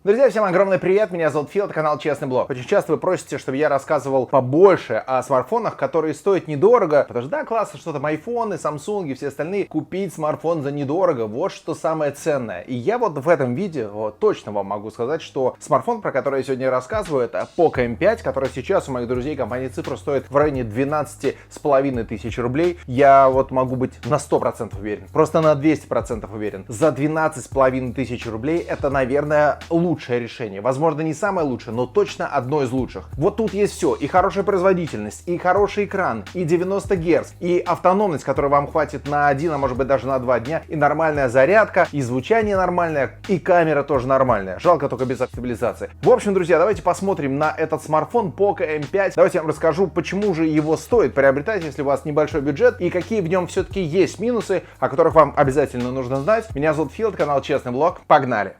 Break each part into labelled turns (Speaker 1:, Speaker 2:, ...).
Speaker 1: Друзья, всем огромный привет, меня зовут Фил, это канал Честный Блог. Очень часто вы просите, чтобы я рассказывал побольше о смартфонах, которые стоят недорого. Потому что да, классно, что там айфоны, Samsung и все остальные. Купить смартфон за недорого, вот что самое ценное. И я вот в этом видео точно вам могу сказать, что смартфон, про который я сегодня рассказываю, это Poco M5, который сейчас у моих друзей компании Цифра стоит в районе 12,5 тысяч рублей. Я вот могу быть на 100% уверен, просто на 200% уверен. За 12,5 тысяч рублей это, наверное, лучшее решение. Возможно, не самое лучшее, но точно одно из лучших. Вот тут есть все. И хорошая производительность, и хороший экран, и 90 Гц, и автономность, которой вам хватит на 1, а может быть даже на 2 дня, и нормальная зарядка, и звучание нормальное, и камера тоже нормальная. Жалко только без стабилизации. В общем, друзья, давайте посмотрим на этот смартфон Poco M5. Давайте я вам расскажу, почему же его стоит приобретать, если у вас небольшой бюджет, и какие в нем все-таки есть минусы, о которых вам обязательно нужно знать. Меня зовут Фил, канал Честный Блог. Погнали!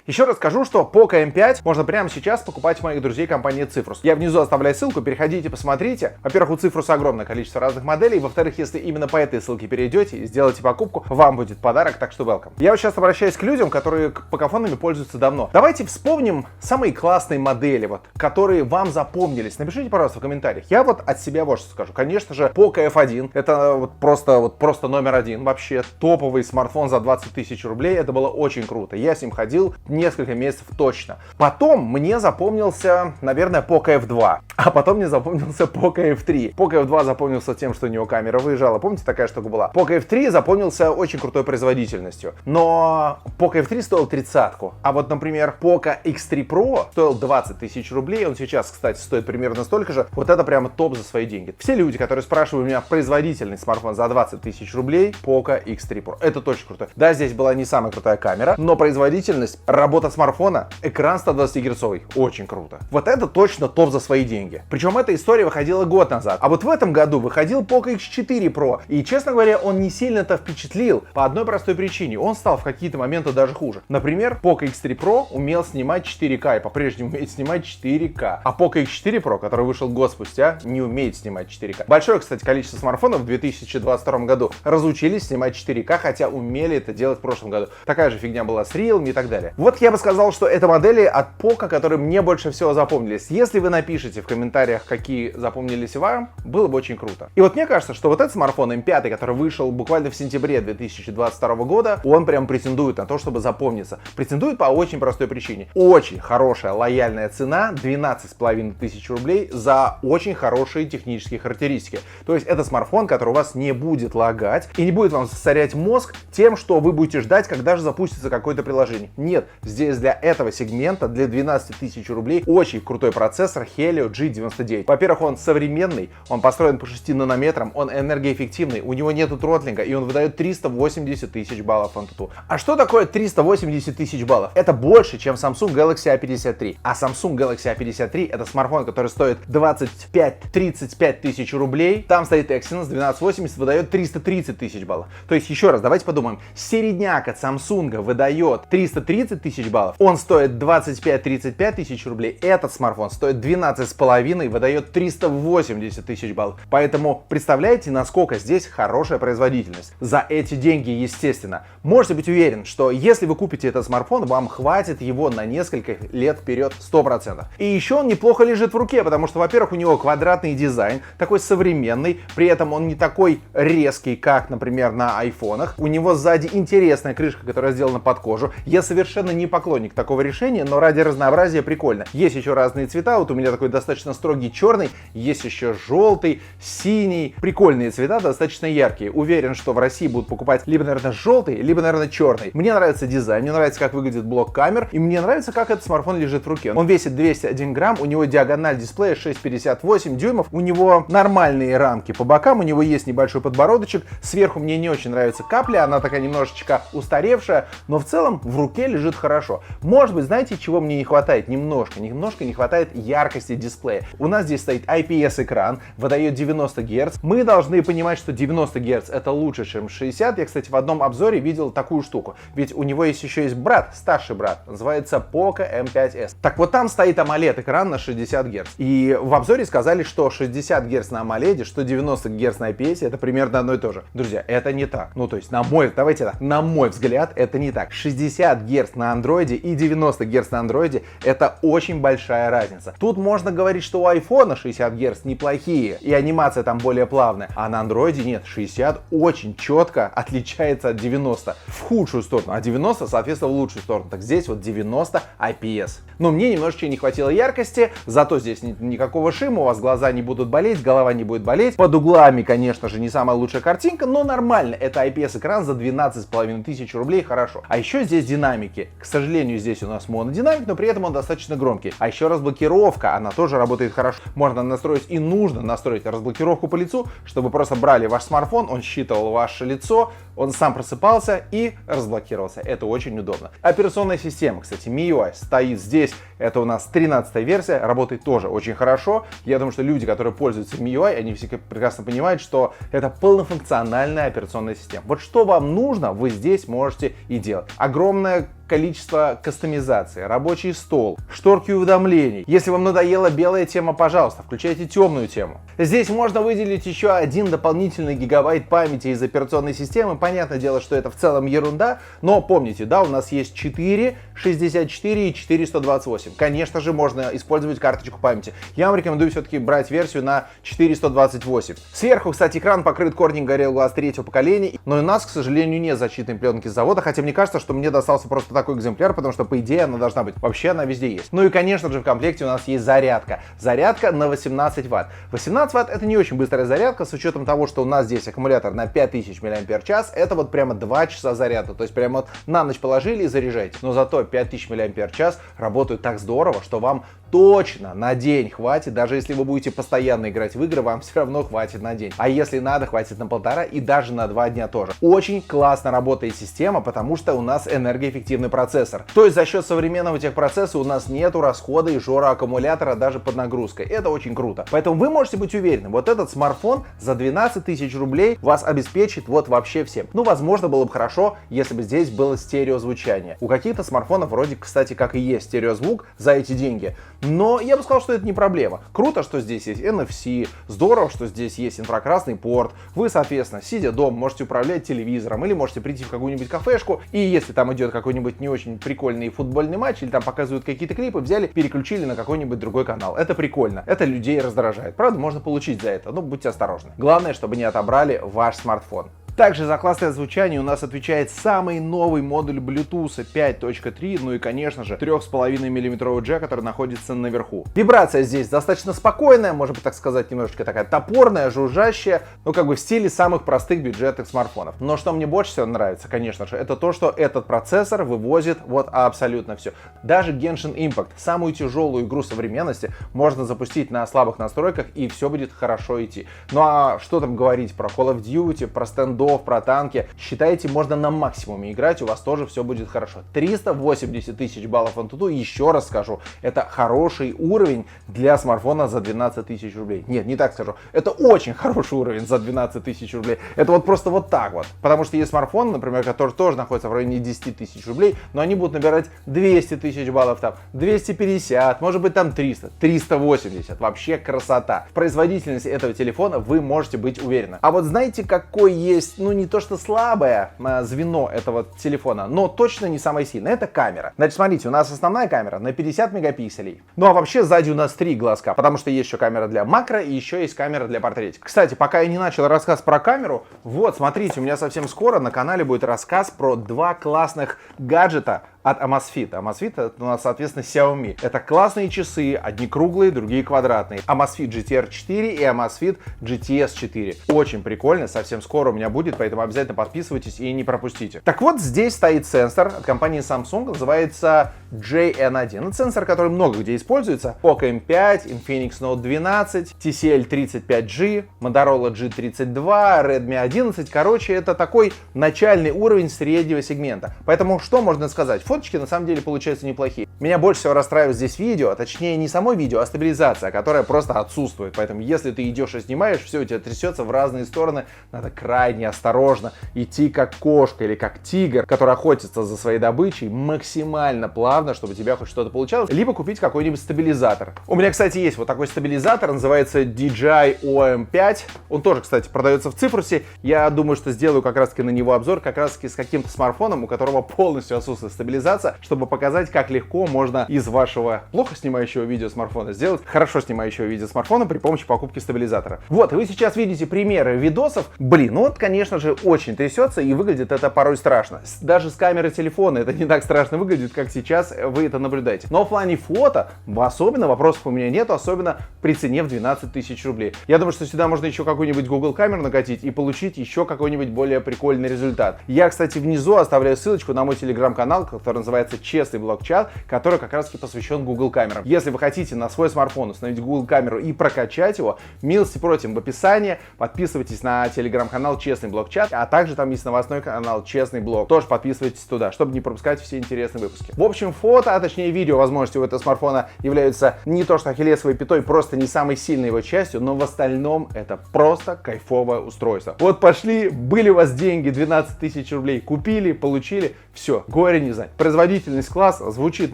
Speaker 1: Еще раз скажу, что Poco M5 можно прямо сейчас покупать у моих друзей компании Цифрус. Я внизу оставляю ссылку, переходите, посмотрите. Во-первых, у Цифруса огромное количество разных моделей. Во-вторых, если именно по этой ссылке перейдете и сделаете покупку, вам будет подарок, так что welcome. Я вот сейчас обращаюсь к людям, которые покафонами пользуются давно. Давайте вспомним самые классные модели, которые вам запомнились. Напишите, пожалуйста, в комментариях. Я вот от себя вот что скажу. Конечно же, Poco F1. Это просто номер один. Вообще топовый смартфон за 20 тысяч рублей. Это было очень круто. Я с ним ходил несколько месяцев точно. Потом мне запомнился, наверное, Poco F2. А потом мне запомнился Poco F3. Poco F2 запомнился тем, что у него камера выезжала. Помните, такая штука была? Poco F3 запомнился очень крутой производительностью. Но Poco F3 стоил 30-ку. А вот, например, Poco X3 Pro стоил 20 тысяч рублей. Он сейчас, кстати, стоит примерно столько же. Вот это прямо топ за свои деньги. Все люди, которые спрашивают у меня производительный смартфон за 20 тысяч рублей, Poco X3 Pro. Это точно круто. Да, здесь была не самая крутая камера, но производительность, работа смартфона, экран 120 герцовый. Очень круто. Вот это точно топ за свои деньги. Причем эта история выходила год назад. А вот в этом году выходил Poco X4 Pro. И, честно говоря, он не сильно-то впечатлил по одной простой причине. Он стал в какие-то моменты даже хуже. Например, Poco X3 Pro умел снимать 4К и по-прежнему умеет снимать 4К. А Poco X4 Pro, который вышел год спустя, не умеет снимать 4К. Большое, кстати, количество смартфонов в 2022 году разучились снимать 4К, хотя умели это делать в прошлом году. Такая же фигня была с Realme и так далее. Вот я бы сказал, что это модели от Poco, которые мне больше всего запомнились. Если вы напишите в комментариях, какие запомнились вам, было бы очень круто. И вот мне кажется, что вот этот смартфон M5, который вышел буквально в сентябре 2022 года, он прям претендует на то, чтобы запомниться. Претендует по очень простой причине. Очень хорошая лояльная цена, 12,5 тысяч рублей за очень хорошие технические характеристики. То есть это смартфон, который у вас не будет лагать и не будет вам засорять мозг тем, что вы будете ждать, когда же запустится какое-то приложение. Нет, здесь для этого сегмента, для 12 тысяч рублей, очень крутой процессор Helio G99. Во-первых, он современный, он построен по 6 нанометрам, он энергоэффективный, у него нету тротлинга, и он выдает 380 тысяч баллов Antutu. А что такое 380 тысяч баллов? Это больше, чем Samsung Galaxy A53. А Samsung Galaxy A53 это смартфон, который стоит 25-35 тысяч рублей. Там стоит Exynos 1280, выдает 330 тысяч баллов. То есть, еще раз, давайте подумаем. Середняк от Samsung выдает 330 тысяч баллов. Он стоит 25-35 тысяч рублей. Этот смартфон стоит 12,5 и выдает 380 тысяч баллов. Поэтому представляете, насколько здесь хорошая производительность. За эти деньги, естественно. Можете быть уверен, что если вы купите этот смартфон, вам хватит его на несколько лет вперед 100%. И еще он неплохо лежит в руке, потому что, во-первых, у него квадратный дизайн, такой современный, при этом он не такой резкий, как, например, на айфонах. У него сзади интересная крышка, которая сделана под кожу. Я совершенно не поклонник такого решения, но ради разнообразия прикольно. Есть еще разные цвета, вот у меня такой достаточно строгий черный, есть еще желтый, синий. Прикольные цвета, достаточно яркие. Уверен, что в России будут покупать либо, наверное, желтый, либо, наверное, черный. Мне нравится дизайн, мне нравится, как выглядит блок камер, и мне нравится, как этот смартфон лежит в руке. Он весит 201 грамм, у него диагональ дисплея 6,58 дюймов, у него нормальные рамки по бокам, у него есть небольшой подбородочек, сверху мне не очень нравится капля, она такая немножечко устаревшая, но в целом в руке лежит хорошо. хорошо. Может быть, знаете, чего мне не хватает? Немножко не хватает яркости дисплея. У нас здесь стоит IPS-экран, выдает 90 Гц. Мы должны понимать, что 90 Гц это лучше, чем 60. Я, кстати, в одном обзоре видел такую штуку. Ведь у него еще есть брат, старший брат, называется Poco M5s. Так вот, там стоит AMOLED-экран на 60 Гц. И в обзоре сказали, что 60 Гц на AMOLED, что 90 Гц на IPS, это примерно одно и то же. Друзья, это не так. Ну, то есть, на мой взгляд, это не так. 60 Гц на Android и 90 Гц на Android это очень большая разница. Тут можно говорить, что у iPhone 60 Гц неплохие, и анимация там более плавная, а на Android нет. 60 очень четко отличается от 90 в худшую сторону, а 90, соответственно, в лучшую сторону. Так здесь вот 90 IPS. Но мне немножечко не хватило яркости, зато здесь никакого шума, у вас глаза не будут болеть, голова не будет болеть. Под углами, конечно же, не самая лучшая картинка, но нормально. Это IPS-экран за 12,5 тысяч рублей, хорошо. А еще здесь динамики. К сожалению, здесь у нас монодинамик, но при этом он достаточно громкий. А еще разблокировка, она тоже работает хорошо. Можно настроить и нужно настроить разблокировку по лицу, чтобы просто брали ваш смартфон, он считывал ваше лицо, он сам просыпался и разблокировался. Это очень удобно. Операционная система, кстати, MIUI стоит здесь. Это у нас 13-я версия, работает тоже очень хорошо. Я думаю, что люди, которые пользуются MIUI, они все прекрасно понимают, что это полнофункциональная операционная система. Вот что вам нужно, вы здесь можете и делать. Огромное количество кастомизации, рабочий стол, шторки уведомлений. Если вам надоела белая тема, пожалуйста, включайте темную тему. Здесь можно выделить еще один дополнительный гигабайт памяти из операционной системы. Понятное дело, что это в целом ерунда, но помните, да, у нас есть 4, 64 и 428. Конечно же, можно использовать карточку памяти. Я вам рекомендую все-таки брать версию на 428. Сверху, кстати, экран покрыт Corning Gorilla Glass 3-го поколения, но у нас, к сожалению, нет защитной пленки с завода, хотя мне кажется, что мне достался просто такой экземпляр, потому что, по идее, она должна быть. Вообще, она везде есть. Ну и, конечно же, в комплекте у нас есть зарядка. Зарядка на 18 Вт. 18 Вт это не очень быстрая зарядка, с учетом того, что у нас здесь аккумулятор на 5000 мАч. Это вот прямо 2 часа заряда. То есть прямо вот на ночь положили и заряжаете. Но зато 5000 мАч работают так здорово, что вам точно на день хватит. Даже если вы будете постоянно играть в игры, вам все равно хватит на день. А если надо, хватит на 1,5 и даже на 2 дня тоже. Очень классно работает система, потому что у нас энергоэффективный процессор. То есть за счет современного техпроцесса у нас нету расхода и жора аккумулятора даже под нагрузкой. Это очень круто. Поэтому вы можете быть уверены, вот этот смартфон за 12 тысяч рублей вас обеспечит вот вообще всем. Ну, возможно, было бы хорошо, если бы здесь было стереозвучание. У каких-то смартфонов вроде, кстати, как и есть стереозвук за эти деньги. Но я бы сказал, что это не проблема. Круто, что здесь есть NFC, здорово, что здесь есть инфракрасный порт. Вы, соответственно, сидя дома, можете управлять телевизором или можете прийти в какую-нибудь кафешку, и если там идет какой-нибудь не очень прикольный футбольный матч или там показывают какие-то клипы, взяли, переключили на какой-нибудь другой канал. Это прикольно. Это людей раздражает. Правда, можно получить за это, но будьте осторожны. Главное, чтобы не отобрали ваш смартфон. Также за классное звучание у нас отвечает самый новый модуль Bluetooth 5.3, ну и, конечно же, 3,5 мм джек, который находится наверху. Вибрация здесь достаточно спокойная, может быть, так сказать, немножечко такая топорная, жужжащая, ну как бы в стиле самых простых бюджетных смартфонов. Но что мне больше всего нравится, конечно же, это то, что этот процессор вывозит вот абсолютно все. Даже Genshin Impact, самую тяжелую игру современности, можно запустить на слабых настройках и все будет хорошо идти. Ну а что там говорить про Call of Duty, про стендов, про танки. Считайте, можно на максимуме играть, у вас тоже все будет хорошо. 380 тысяч баллов Antutu, еще раз скажу, это хороший уровень для смартфона за 12 тысяч рублей. Нет, не так скажу. Это очень хороший уровень за 12 тысяч рублей. Это вот просто вот так вот. Потому что есть смартфоны, например, которые тоже находятся в районе 10 тысяч рублей, но они будут набирать 200 тысяч баллов, там 250, может быть там 300, 380. Вообще красота. В производительности этого телефона вы можете быть уверены. А вот знаете, какой есть, ну не то что слабое звено этого телефона, но точно не самое сильное, это камера. Значит, смотрите, у нас основная камера на 50 мегапикселей. Ну а вообще сзади у нас 3 глазка, потому что есть еще камера для макро и еще есть камера для портретика. Кстати, пока я не начал рассказ про камеру, вот, смотрите, у меня совсем скоро на канале будет рассказ про 2 классных гаджета от Amazfit. Amazfit это у нас, соответственно, Xiaomi. Это классные часы, одни круглые, другие квадратные. Amazfit GTR 4 и Amazfit GTS 4. Очень прикольно, совсем скоро у меня будет, поэтому обязательно подписывайтесь и не пропустите. Так вот, здесь стоит сенсор от компании Samsung, называется JN1. Это сенсор, который много где используется. Poco M5, Infinix Note 12, TCL 35G, Motorola G32, Redmi 11. Короче, это такой начальный уровень среднего сегмента. Поэтому что можно сказать? Фоточки на самом деле получаются неплохие. Меня больше всего расстраивает здесь видео, а точнее не само видео, а стабилизация, которая просто отсутствует. Поэтому если ты идешь и снимаешь, все у тебя трясется в разные стороны. Надо крайне осторожно идти как кошка или как тигр, который охотится за своей добычей, максимально плавно, чтобы у тебя хоть что-то получалось. Либо купить какой-нибудь стабилизатор. У меня, кстати, есть вот такой стабилизатор, называется DJI OM5. Он тоже, кстати, продается в Цифрусе. Я думаю, что сделаю как раз-таки на него обзор, как раз-таки с каким-то смартфоном, у которого полностью отсутствует стабилизация, чтобы показать, как легко можно из вашего плохо снимающего видео смартфона сделать хорошо снимающего видео смартфона при помощи покупки стабилизатора. Вот, и вы сейчас видите примеры видосов. Блин, ну вот, конечно же, очень трясется, и выглядит это порой страшно. Даже с камеры телефона это не так страшно выглядит, как сейчас вы это наблюдаете. Но в плане фото особенно вопросов у меня нет, особенно при цене в 12 тысяч рублей. Я думаю, что сюда можно еще какую-нибудь Google камеру накатить и получить еще какой-нибудь более прикольный результат. Я, кстати, внизу оставляю ссылочку на мой телеграм-канал, который называется Честный блог-чат, который как раз-таки посвящен Google камерам. Если вы хотите на свой смартфон установить Google камеру и прокачать его, милости просим в описании. Подписывайтесь на телеграм-канал Честный блог-чат, а также там есть новостной канал Честный блог. Тоже подписывайтесь туда, чтобы не пропускать все интересные выпуски. В общем, фото, а точнее видео возможности у этого смартфона являются не то что ахиллесовой пятой, просто не самой сильной его частью, но в остальном это просто кайфовое устройство. Вот пошли, были у вас деньги, 12 тысяч рублей, купили, получили, все, горе не знать. Производительность класс, звучит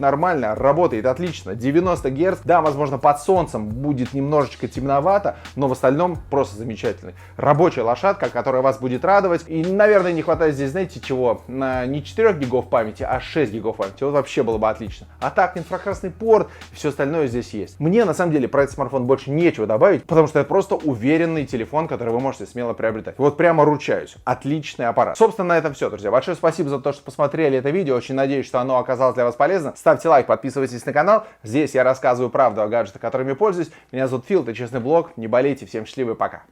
Speaker 1: нормально, работает отлично, 90 Гц, да, возможно, под солнцем будет немножечко темновато, но в остальном просто замечательный. Рабочая лошадка, которая вас будет радовать. И, наверное, не хватает здесь, знаете, чего? Не 4 гигов памяти, а 6 гигов памяти. Вот вообще было бы отлично. А так, инфракрасный порт и все остальное здесь есть. Мне, на самом деле, про этот смартфон больше нечего добавить, потому что это просто уверенный телефон, который вы можете смело приобретать. Вот прямо ручаюсь. Отличный аппарат. Собственно, на этом все, друзья. Большое спасибо за то, что посмотрели это видео. Очень надеюсь, что оно оказалось для вас полезно. Ставьте лайк, подписывайтесь на канал. Здесь я рассказываю правду о гаджетах, которыми пользуюсь. Меня зовут Фил, это Честный блог. Не болейте, всем счастливо и пока.